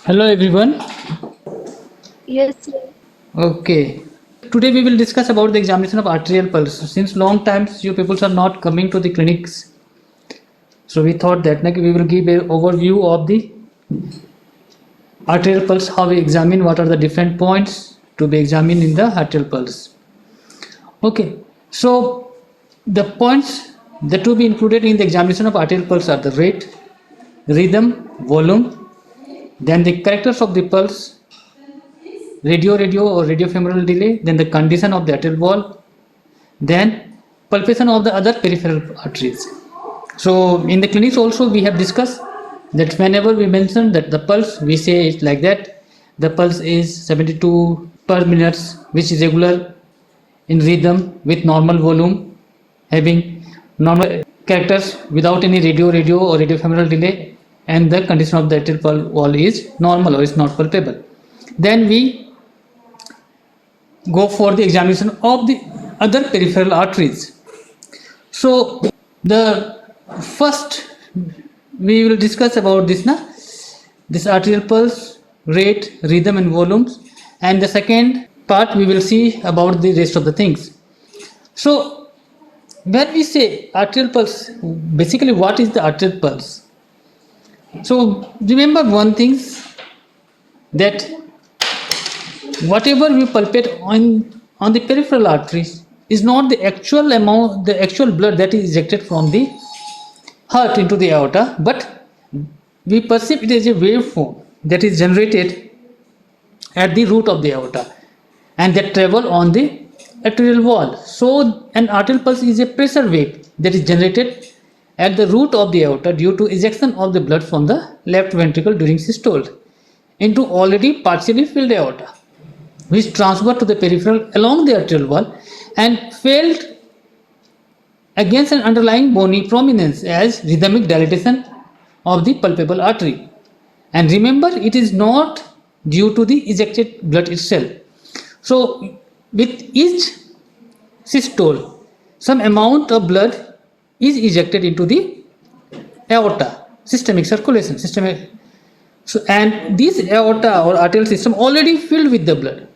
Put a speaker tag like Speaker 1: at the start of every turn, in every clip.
Speaker 1: Hello everyone.
Speaker 2: Yes, sir.
Speaker 1: Okay. Today we will discuss about the examination of arterial pulse. Since long times you people are not coming to the clinics, so we thought that we will give an overview of the arterial pulse, how we examine, what are the different points to be examined in the arterial pulse. Okay. So the points that to be included in the examination of arterial pulse are the rate, rhythm, volume, then the characters of the pulse, radio or radiofemoral delay, then the condition of the arterial wall, then palpation of the other peripheral arteries. So in the clinics also we have discussed that whenever we mention that the pulse, we say it like that the pulse is 72 per minute, which is regular in rhythm with normal volume, having normal characters without any radio or radiofemoral delay, and the condition of the arterial wall is normal or is not palpable. Then we go for the examination of the other peripheral arteries. So the first we will discuss about this arterial pulse, rate, rhythm and volumes, and the second part we will see about the rest of the things. So when we say arterial pulse, basically what is the arterial pulse? So remember one thing, that whatever we palpate on the peripheral arteries is not the actual amount, the actual blood that is ejected from the heart into the aorta, but we perceive it as a waveform that is generated at the root of the aorta and that travel on the arterial wall. So an arterial pulse is a pressure wave that is generated at the root of the aorta due to ejection of the blood from the left ventricle during systole into already partially filled aorta, which transferred to the peripheral along the arterial wall and failed against an underlying bony prominence as rhythmic dilatation of the palpable artery. And remember, it is not due to the ejected blood itself. So, with each systole, some amount of blood is ejected into the aorta, systemic circulation, systemic. So, and this aorta or arterial system already filled with the blood.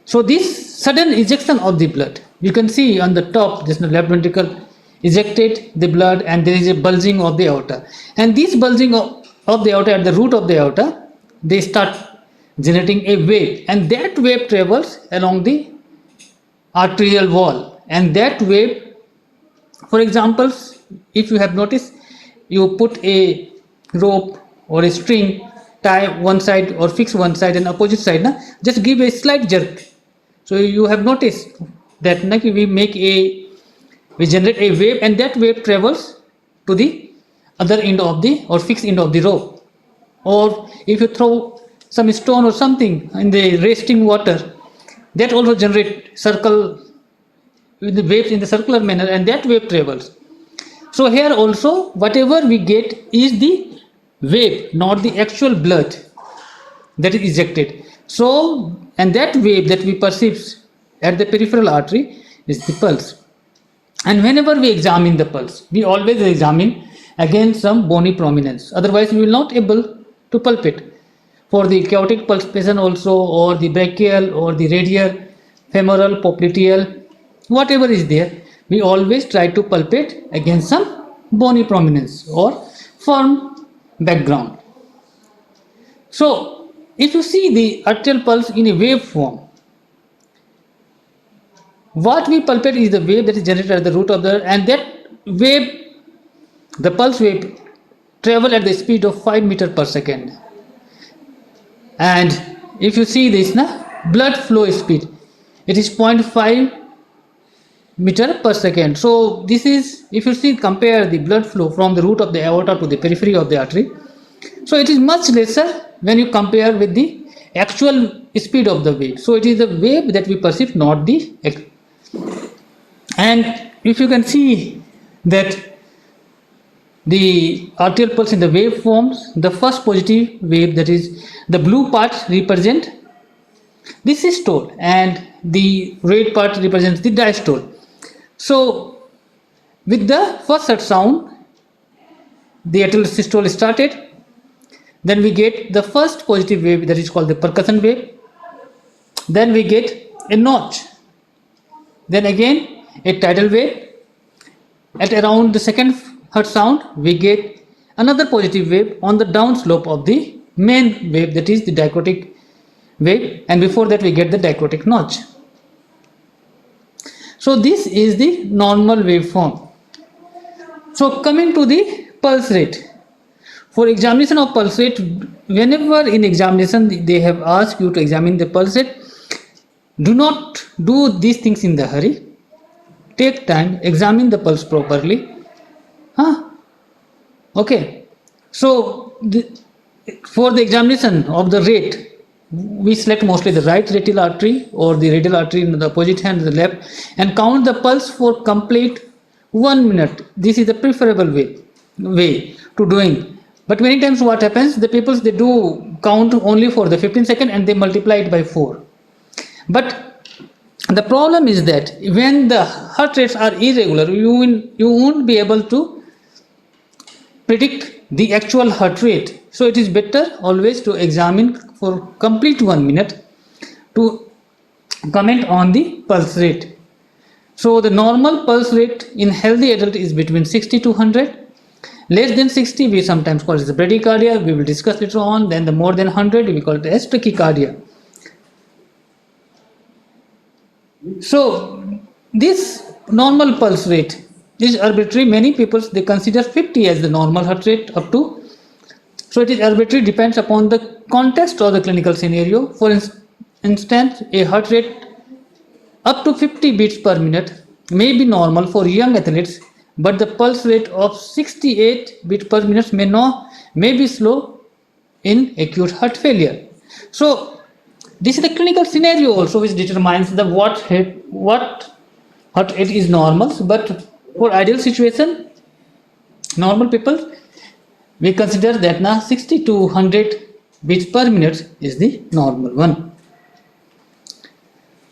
Speaker 1: So this sudden ejection of the blood, you can see on the top, this left ventricle ejected the blood and there is a bulging of the aorta. And this bulging of the aorta at the root of the aorta, they start generating a wave, and that wave travels along the arterial wall. And that wave, for example, if you have noticed, you put a rope or a string, tie one side or fix one side and opposite side, just give a slight jerk. So you have noticed that we generate a wave, and that wave travels to the other end of the or fixed end of the rope. Or if you throw some stone or something in the resting water, that also generate circle with the waves in the circular manner, and that wave travels. So here also whatever we get is the wave, not the actual blood that is ejected. So, and that wave that we perceive at the peripheral artery is the pulse. And whenever we examine the pulse, we always examine against some bony prominence. Otherwise, we will not able to palpate. For the chaotic palpation also, or the brachial, or the radial, femoral, popliteal, whatever is there, we always try to palpate against some bony prominence or firm background. So, if you see the arterial pulse in a wave form, what we palpate is the wave that is generated at the root of the, and that wave, the pulse wave, travel at the speed of 5 meter per second. And if you see this, blood flow speed, it is 0.5 meter per second. So this is, if you see, compare the blood flow from the root of the aorta to the periphery of the artery, so it is much lesser when you compare with the actual speed of the wave. So it is the wave that we perceive, not the. And if you can see that the arterial pulse in the wave forms, the first positive wave, that is the blue part, represent the systole and the red part represents the diastole. So with the first sound, the arterial systole started. Then we get the first positive wave, that is called the percussion wave. Then we get a notch. Then again a tidal wave. At around the second hertz sound, we get another positive wave on the downslope of the main wave, that is the dichotic wave, and before that we get the dichotic notch. So this is the normal waveform. So coming to the pulse rate. For examination of pulse rate, whenever in examination they have asked you to examine the pulse rate, do not do these things in the hurry. Take time, examine the pulse properly. Okay. So for the examination of the rate, we select mostly the right radial artery or the radial artery in the opposite hand, the left, and count the pulse for complete 1 minute. This is the preferable way to doing. But many times what happens, the people, they do count only for the 15 seconds and they multiply it by 4. But the problem is that when the heart rates are irregular, you won't be able to predict the actual heart rate. So it is better always to examine for complete 1 minute to comment on the pulse rate. So the normal pulse rate in healthy adult is between 60 to 100. Less than 60 we sometimes call it the bradycardia, we will discuss later on. Then the more than 100 we call it as tachycardia. So this normal pulse rate is arbitrary. Many people, they consider 50 as the normal heart rate up to. So it is arbitrary, depends upon the context or the clinical scenario. For instance, a heart rate up to 50 beats per minute may be normal for young athletes, but the pulse rate of 68 beats per minute may be slow in acute heart failure. So this is the clinical scenario also which determines the what heart rate is normal. But for ideal situation, normal people, we consider that now 60 to 100 beats per minute is the normal one.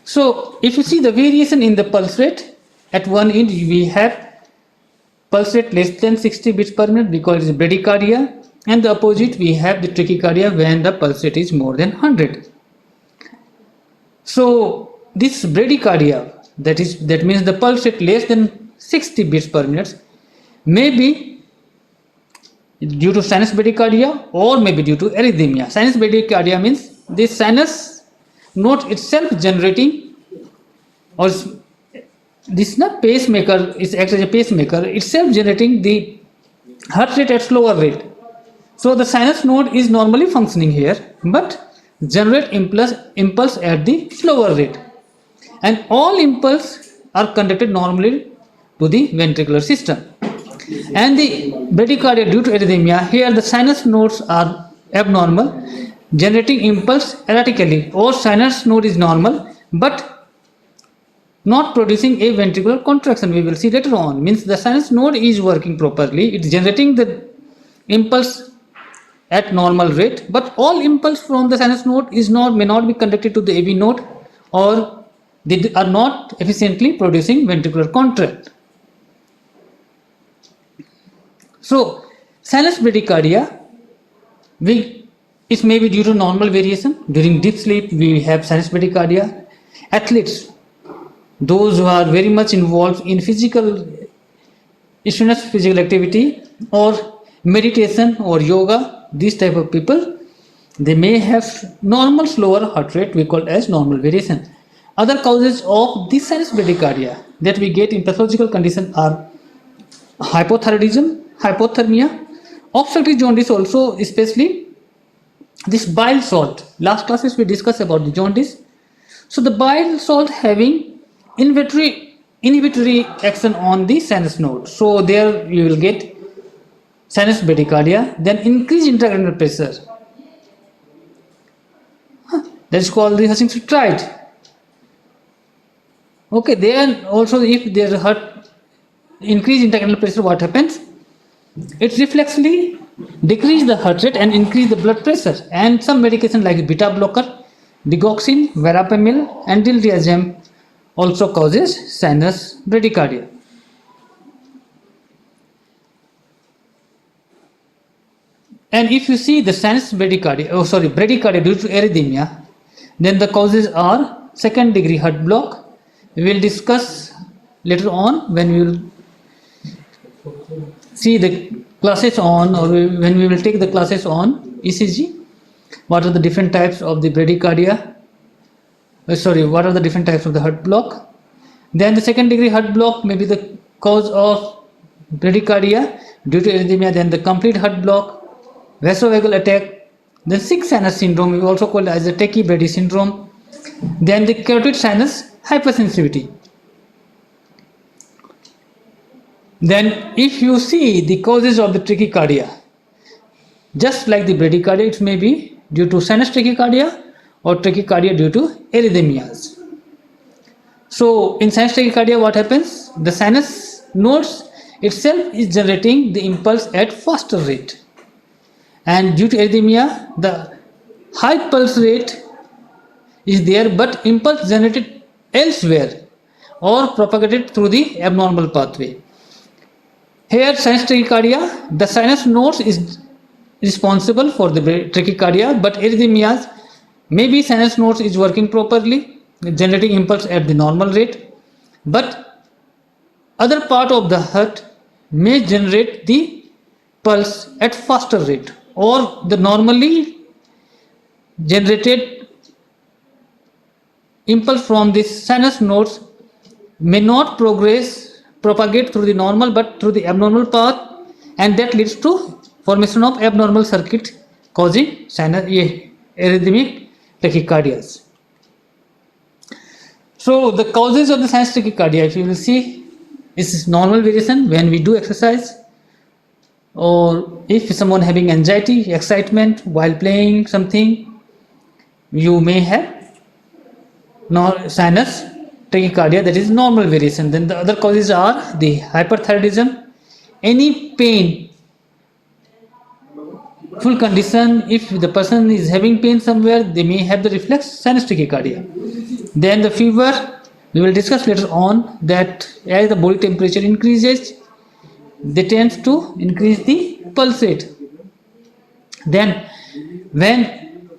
Speaker 1: So if you see the variation in the pulse rate, at one end we have pulse rate less than 60 beats per minute, we call it bradycardia, and the opposite we have the tachycardia when the pulse rate is more than 100. So this bradycardia, that means the pulse rate less than 60 beats per minute, may be due to sinus bradycardia or may be due to arrhythmia. Sinus bradycardia means the sinus node itself generating, or this pacemaker is acts as a pacemaker, itself generating the heart rate at slower rate. So the sinus node is normally functioning here, but generate impulse at the slower rate, and all impulse are conducted normally to the ventricular system. And the bradycardia due to arrhythmia, here the sinus nodes are abnormal, generating impulse erratically, or sinus node is normal but not producing a ventricular contraction. We will see later on. Means the sinus node is working properly, it's generating the impulse at normal rate, but all impulse from the sinus node may not be conducted to the AV node, or they are not efficiently producing ventricular contract. So sinus bradycardia, it may be due to normal variation. During deep sleep we have sinus bradycardia. Athletes, those who are very much involved in strenuous physical activity or meditation or yoga, these type of people, they may have normal slower heart rate, we call it as normal variation. Other causes of this sinus bradycardia that we get in pathological condition are hypothyroidism, hypothermia, obstructive jaundice also, especially this bile salt. Last classes we discussed about the jaundice. So the bile salt having inhibitory action on the sinus node. So there you will get sinus bradycardia. Then increased intracranial pressure. That is called the Hutchings stride. Okay, then also if there is increased intracranial pressure, what happens? It reflexively decrease the heart rate and increase the blood pressure. And some medication like beta blocker, digoxin, verapamil, and diltiazem also causes sinus bradycardia. And if you see the sinus bradycardia due to arrhythmia, then the causes are second degree heart block. We will discuss later on when we will see the classes on, or when we will take the classes on ECG, what are the different types of the bradycardia, what are the different types of the heart block. Then the second degree heart block may be the cause of bradycardia due to arrhythmia, then the complete heart block, vasovagal attack, then sick sinus syndrome, we also call it as the tachybrady syndrome, then the carotid sinus hypersensitivity. Then if you see the causes of the tachycardia, just like the bradycardia, it may be due to sinus tachycardia or tachycardia due to arrhythmias. So in sinus tachycardia, what happens? The sinus nodes itself is generating the impulse at faster rate, and due to arrhythmia, the high pulse rate is there, but impulse generated elsewhere or propagated through the abnormal pathway. Here, sinus tachycardia, the sinus nodes is responsible for the tachycardia, but arrhythmias, maybe sinus nodes is working properly, generating impulse at the normal rate, but other part of the heart may generate the pulse at faster rate, or the normally generated impulse from the sinus nodes may not propagate through the normal but through the abnormal path, and that leads to formation of abnormal circuit causing arrhythmic tachycardias. So the causes of the sinus tachycardia, if you will see, is normal variation when we do exercise, or if someone having anxiety, excitement while playing something, you may have sinus tachycardia, that is normal variation. Then the other causes are the hyperthyroidism, any pain, full condition. If the person is having pain somewhere, they may have the reflex sinus tachycardia. Then the fever, we will discuss later on that as the body temperature increases, they tend to increase the pulse rate. Then when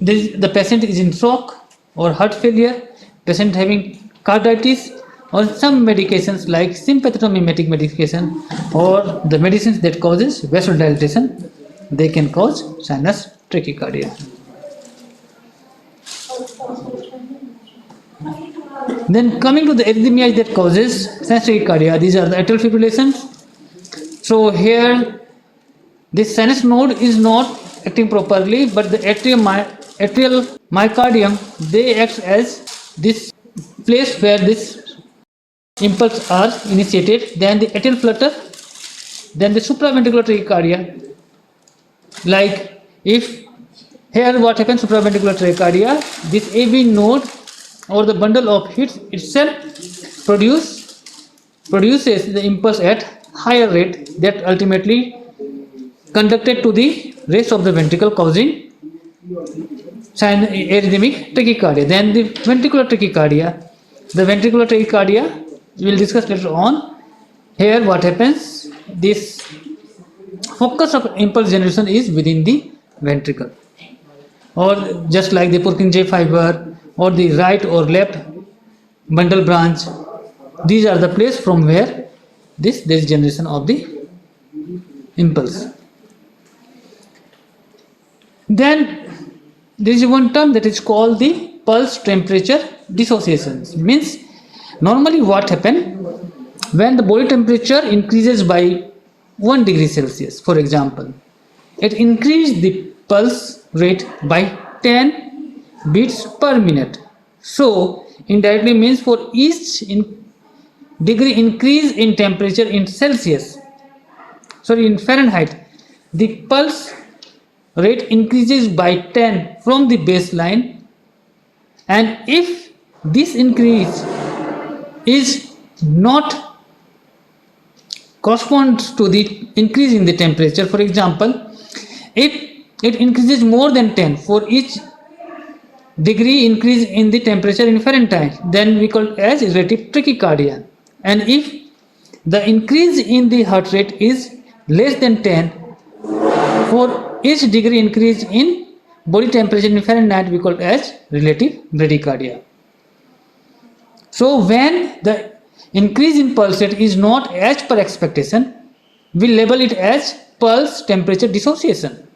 Speaker 1: the patient is in shock or heart failure, patient having carditis, or some medications like sympathetomimetic medication or the medicines that causes vasodilatation, they can cause sinus tachycardia. Then coming to the arrhythmia that causes sinus tachycardia, these are the atrial fibrillations. So here this sinus node is not acting properly, but the atrial myocardium, they act as this place where this impulse are initiated. Then the atrial flutter, then the supraventricular tachycardia. Like if here what happens, supraventricular tachycardia, this AV node or the bundle of hits itself produces the impulse at higher rate that ultimately conducted to the rest of the ventricle, causing arrhythmic tachycardia. Then the ventricular tachycardia, we will discuss later on. Here what happens, this focus of impulse generation is within the ventricle, or just like the Purkinje fiber or the right or left bundle branch, these are the place from where there is generation of the impulse. Then there is one term that is called the pulse temperature dissociations. Means normally what happen when the body temperature increases by 1 degree Celsius, for example, it increases the pulse rate by 10 beats per minute. So indirectly means for each degree increase in temperature in Fahrenheit, the pulse rate increases by 10 from the baseline, and if this increase is not corresponds to the increase in the temperature, for example, if it increases more than 10 for each degree increase in the temperature in Fahrenheit, then we call it as relative tachycardia. And if the increase in the heart rate is less than 10 for each degree increase in body temperature in Fahrenheit we call as relative bradycardia. So when the increase in pulse rate is not as per expectation, we label it as pulse temperature dissociation.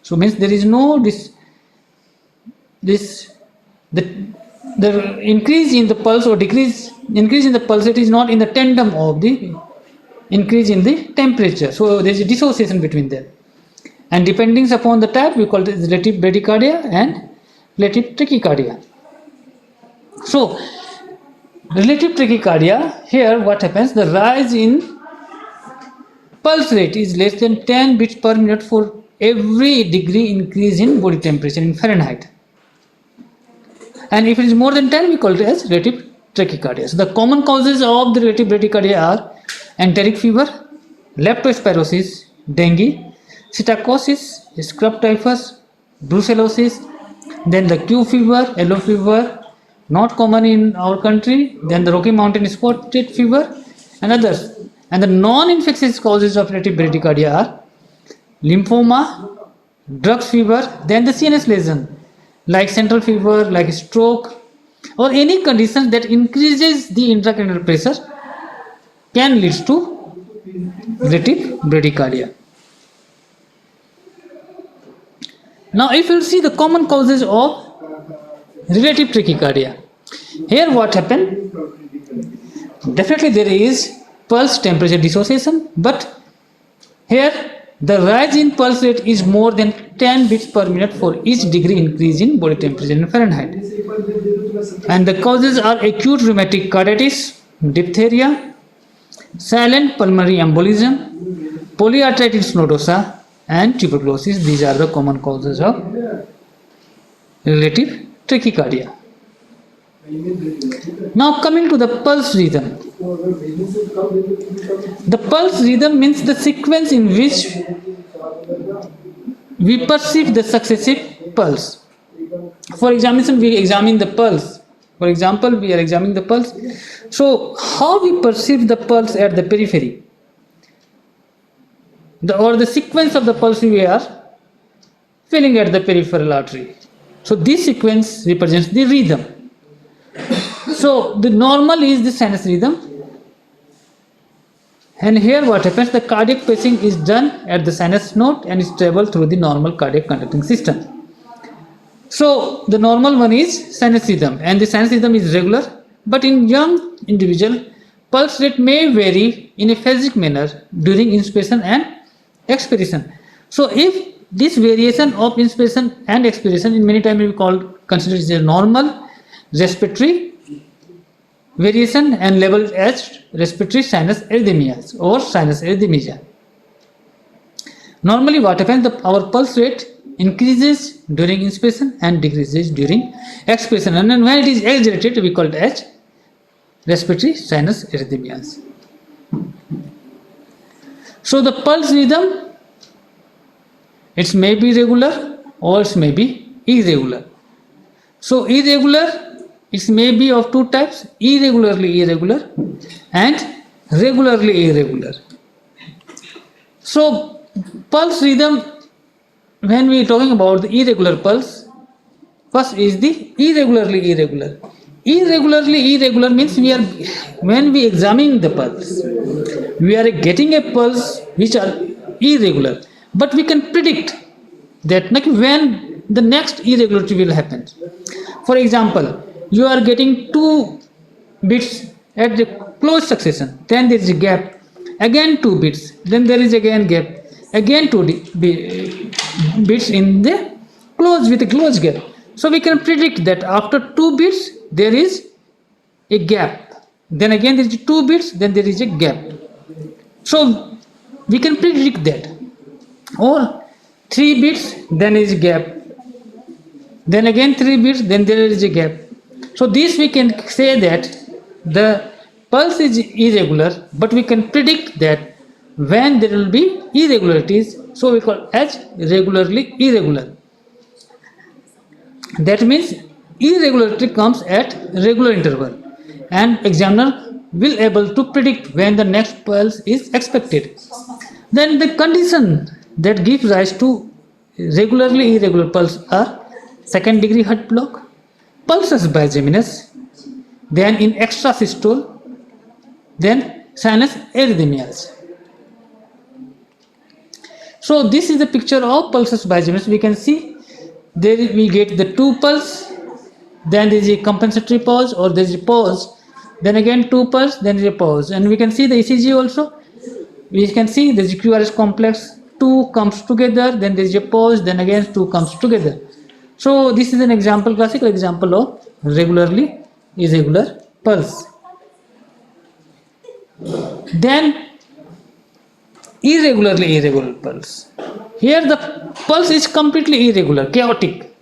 Speaker 1: So means there is no the increase in the pulse or increase in the pulse rate is not in the tandem of the increase in the temperature. So there is a dissociation between them. And depending upon the type, we call it relative bradycardia and relative tachycardia. So relative tachycardia, here what happens, the rise in pulse rate is less than 10 beats per minute for every degree increase in body temperature in Fahrenheit. And if it is more than 10, we call it as relative tachycardia. So the common causes of the relative bradycardia are enteric fever, leptospirosis, dengue, psittacosis, scrub typhus, brucellosis, then the Q fever, yellow fever, not common in our country, then the Rocky Mountain spotted fever and others. And the non-infectious causes of relative bradycardia are lymphoma, drugs fever, then the CNS lesion like central fever, like stroke, or any condition that increases the intracranial pressure can lead to relative bradycardia. Now if you see the common causes of relative tachycardia, here what happened, definitely there is pulse temperature dissociation, but here the rise in pulse rate is more than 10 beats per minute for each degree increase in body temperature in Fahrenheit. And the causes are acute rheumatic carditis, diphtheria, silent pulmonary embolism, polyarteritis nodosa, and tuberculosis. These are the common causes of relative tachycardia. Now coming to the pulse rhythm. The pulse rhythm means the sequence in which we perceive the successive pulse. For examination, we examine the pulse. For example, we are examining the pulse. So how we perceive the pulse at the periphery? Or the sequence of the pulse we are feeling at the peripheral artery. So this sequence represents the rhythm. So the normal is the sinus rhythm. And here what happens, the cardiac pacing is done at the sinus node and is travel through the normal cardiac conducting system. So the normal one is sinus rhythm, and the sinus rhythm is regular, but in young individual, pulse rate may vary in a phasic manner during inspiration and expiration. So if this variation of inspiration and expiration in many times we consider as a normal respiratory variation and labeled as respiratory sinus arrhythmias or sinus arrhythmia. Normally what happens, our pulse rate increases during inspiration and decreases during expiration, and when it is exaggerated we call it as respiratory sinus arrhythmias. So the pulse rhythm, it may be regular or it may be irregular. So irregular, it may be of two types, irregularly irregular and regularly irregular. So pulse rhythm, when we are talking about the irregular pulse, first is the irregularly irregular. Irregularly irregular means when we examine the pulse, we are getting a pulse which are irregular, but we can predict that when the next irregularity will happen. For example, you are getting 2 beats at the close succession, then there is a gap, again 2 beats, then there is again gap, again 2 beats in the close with a close gap. So we can predict that after 2 beats there is a gap, then again there is 2 beats, then there is a gap. So we can predict that. Or 3 beats, then is a gap, then again 3 beats, then there is a gap. So this we can say that the pulse is irregular, but we can predict that when there will be irregularities, so we call as regularly irregular. That means irregularity comes at regular interval, and examiner will able to predict when the next pulse is expected. Then the condition that gives rise to regularly irregular pulse are second degree heart block, pulsus bigeminus, then in extrasystole, then sinus arrhythmias. So this is the picture of pulsus bigeminus. We can see there we get the two pulse, then there is a compensatory pause or there is a pause, then again two pulse, then there is a pause, and we can see the ECG also. We can see the QRS complex, two comes together, then there is a pause, then again two comes together. So this is an example, classical example of regularly irregular pulse. Then irregularly irregular pulse. Here the pulse is completely irregular, chaotic,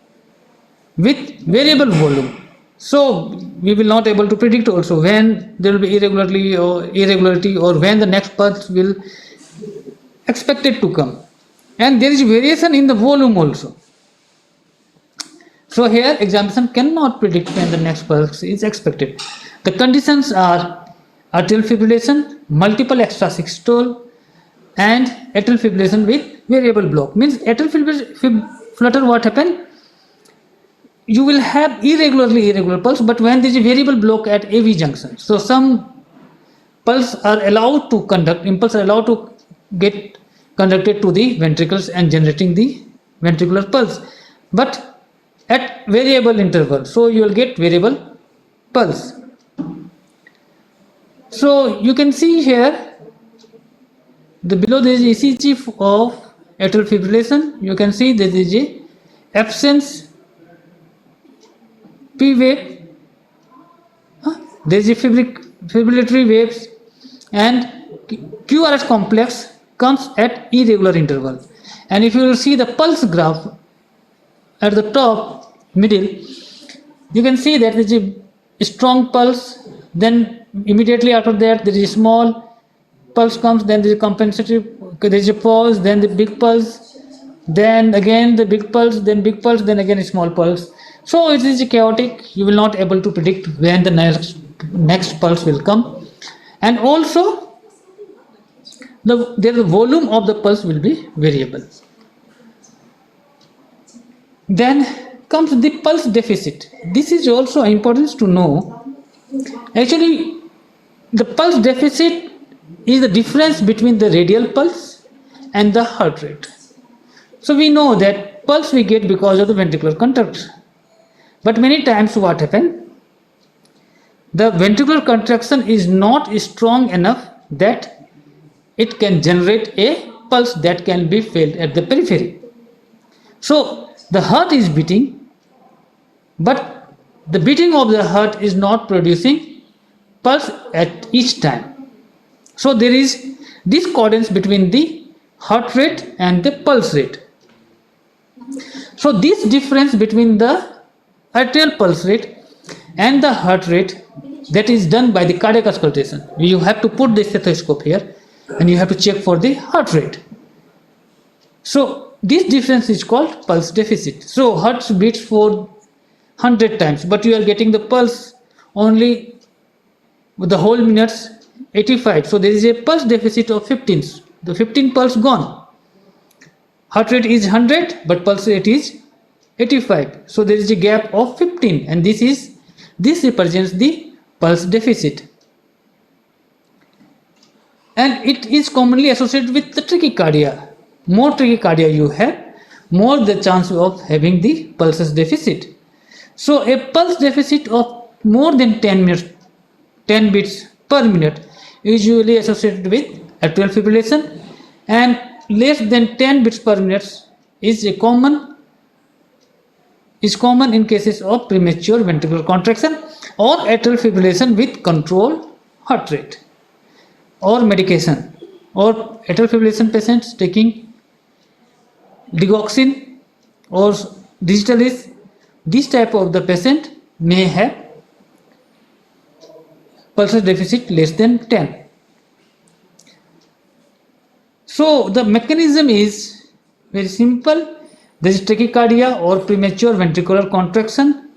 Speaker 1: with variable volume. So we will not able to predict also when there will be irregularity or when the next pulse will expected to come. And there is variation in the volume also. So here examination cannot predict when the next pulse is expected. The conditions are atrial fibrillation, multiple extrasystole, and atrial fibrillation with variable block. Means atrial flutter, what happened? You will have irregular pulse, but when there is a variable block at AV junction, so some pulse are allowed to conduct, impulse are allowed to get conducted to the ventricles and generating the ventricular pulse, but at variable interval, so you will get variable pulse. So you can see here the below there is ECG of atrial fibrillation. You can see there is a absence P wave, there is a fibrillatory waves, and QRS complex comes at irregular interval. And if you will see the pulse graph at the top middle, you can see that there is a strong pulse, then immediately after that there is a small pulse comes, then there is a compensatory, there is a pause, then the big pulse, then again the big pulse, then again a small pulse. So it is chaotic. You will not able to predict when the next pulse will come, and also the volume of the pulse will be variable. Then comes the pulse deficit. This is also important to know. Actually, the pulse deficit is the difference between the radial pulse and the heart rate. So we know that pulse we get because of the ventricular contraction. But many times what happens? The ventricular contraction is not strong enough that it can generate a pulse that can be felt at the periphery. So the heart is beating, but the beating of the heart is not producing pulse at each time. So there is discordance between the heart rate and the pulse rate. So this difference between the arterial pulse rate and the heart rate, that is done by the cardiac auscultation. You have to put the stethoscope here and you have to check for the heart rate. So this difference is called pulse deficit. So heart beats for 100 times, but you are getting the pulse only with the whole minutes 85. So there is a pulse deficit of 15. The 15 pulse gone. Heart rate is 100, but pulse rate is 85. So there is a gap of 15, and this represents the pulse deficit. And it is commonly associated with the tachycardia. More tachycardia you have, more the chance of having the pulses deficit. So a pulse deficit of more than 10 beats per minute is usually associated with atrial fibrillation, and less than 10 beats per minute is common in cases of premature ventricular contraction or atrial fibrillation with controlled heart rate or medication, or atrial fibrillation patients taking digoxin or digitalis. This type of the patient may have pulse deficit less than 10. So the mechanism is very simple. There is tachycardia or premature ventricular contraction.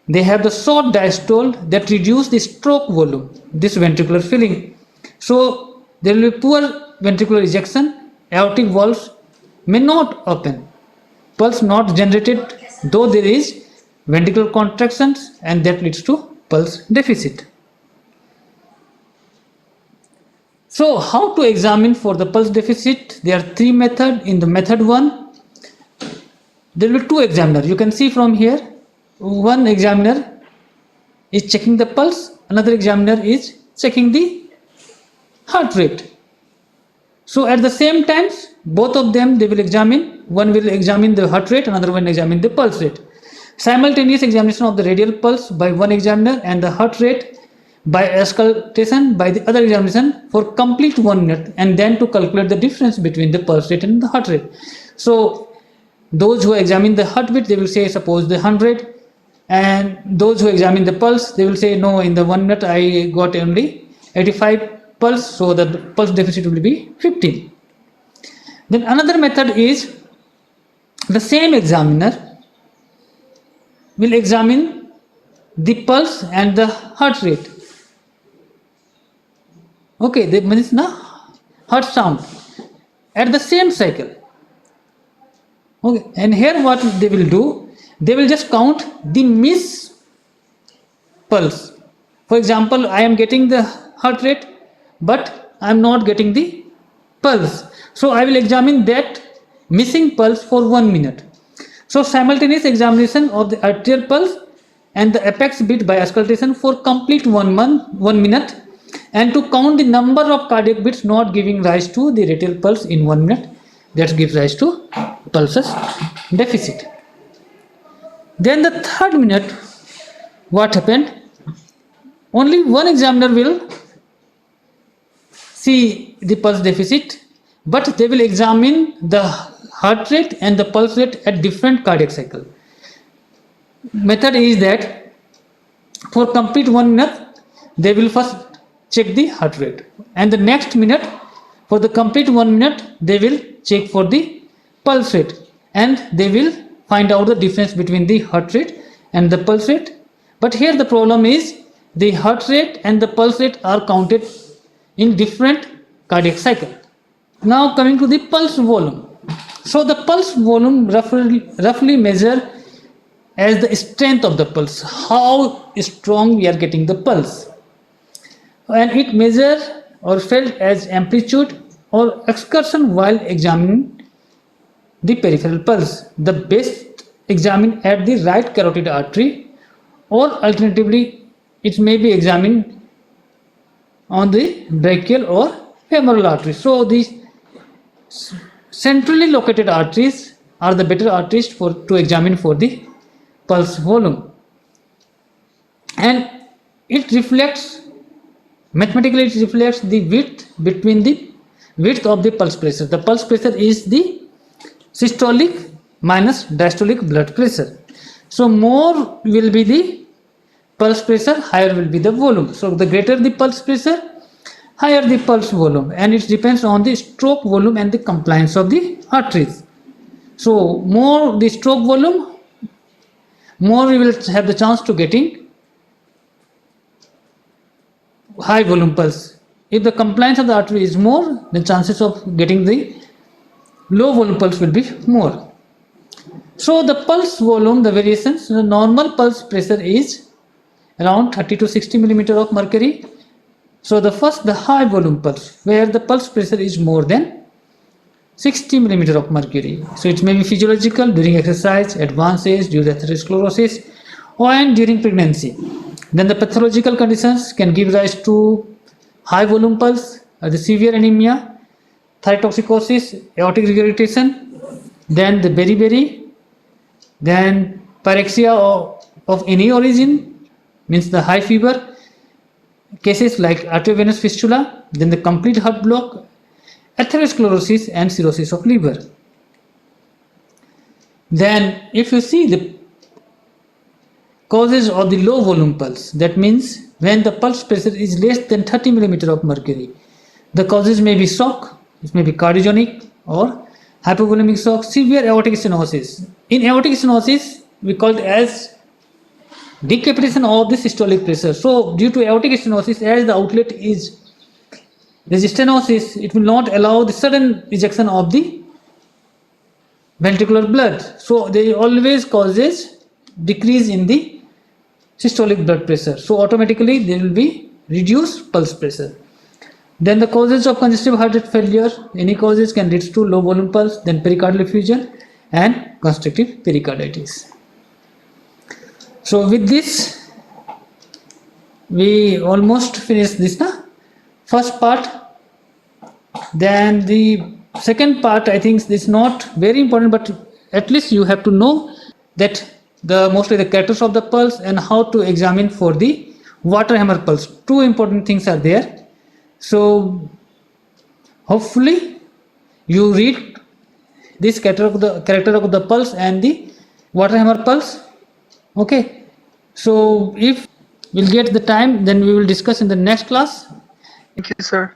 Speaker 1: They have the short diastole that reduce the stroke volume, this ventricular filling. So there will be poor ventricular ejection. Aortic valves may not open. pulse not generated, though there is ventricular contractions, and that leads to pulse deficit. So how to examine for the pulse deficit? There are three methods. In the method 1, there will be two examiners. You can see from here, one examiner is checking the pulse, another examiner is checking the heart rate. So at the same times, both of them they will examine. One will examine the heart rate, another one examine the pulse rate. Simultaneous examination of the radial pulse by one examiner and the heart rate by auscultation by the other examination for complete 1 minute, and then to calculate the difference between the pulse rate and the heart rate. So those who examine the heartbeat, they will say suppose the 100, and those who examine the pulse, they will say no, in the 1 minute I got only 85 pulse, so the pulse deficit will be 15. Then another method is the same examiner will examine the pulse and the heart rate. Okay, that means na heart sound at the same cycle. Okay, and here what they will do, they will just count the miss pulse. For example, I am getting the heart rate, but I am not getting the pulse. So I will examine that missing pulse for 1 minute. So simultaneous examination of the arterial pulse and the apex beat by auscultation for complete 1 minute, and to count the number of cardiac beats not giving rise to the radial pulse in 1 minute, that gives rise to pulses deficit. Then the third minute, what happened? Only one examiner will see the pulse deficit, but they will examine the heart rate and the pulse rate at different cardiac cycle. Method is that for complete 1 minute, they will first check the heart rate, and the next minute, for the complete 1 minute, they will check for the pulse rate, and they will find out the difference between the heart rate and the pulse rate. But here the problem is the heart rate and the pulse rate are counted in different cardiac cycle. Now coming to the pulse volume. So the pulse volume roughly measure as the strength of the pulse, how strong we are getting the pulse, and it measure or felt as amplitude or excursion while examining the peripheral pulse. The best examined at the right carotid artery, or alternatively it may be examined on the brachial or femoral artery. So these centrally located arteries are the better arteries to examine for the pulse volume, and it reflects mathematically, it reflects the width between the width of the pulse pressure. The pulse pressure is the systolic minus diastolic blood pressure. So more will be the pulse pressure, higher will be the volume. So the greater the pulse pressure, higher the pulse volume, and it depends on the stroke volume and the compliance of the arteries. So more the stroke volume, more we will have the chance to getting high volume pulse. If the compliance of the artery is more, the chances of getting the low volume pulse will be more. So the pulse volume, the variations, the normal pulse pressure is around 30 to 60 millimeter of mercury. So the high volume pulse, where the pulse pressure is more than 60 millimeter of mercury. So it may be physiological during exercise, advanced age, due to atherosclerosis, or during pregnancy. Then the pathological conditions can give rise to high volume pulse, the severe anemia, thyrotoxicosis, aortic regurgitation, then the beriberi, then pyrexia of any origin, means the high fever, cases like arteriovenous fistula, then the complete heart block, atherosclerosis and cirrhosis of liver. Then if you see the causes of the low volume pulse, that means when the pulse pressure is less than 30 millimeter of mercury, the causes may be shock, it may be cardiogenic or hypovolemic shock, severe aortic stenosis. In aortic stenosis, we call it as decapitation of the systolic pressure. So due to aortic stenosis, as the outlet is the stenosis, it will not allow the sudden ejection of the ventricular blood. So they always causes decrease in the systolic blood pressure. So automatically there will be reduced pulse pressure. Then the causes of congestive heart rate failure, any causes can lead to low volume pulse, then pericardial effusion and constrictive pericarditis. So with this, we almost finished this first part. Then the second part, I think is not very important, but at least you have to know that mostly the characters of the pulse and how to examine for the water hammer pulse. Two important things are there. So hopefully you read this character of the pulse and the water hammer pulse. Okay. So if we'll get the time, then we will discuss in the next class.
Speaker 3: Thank you, sir.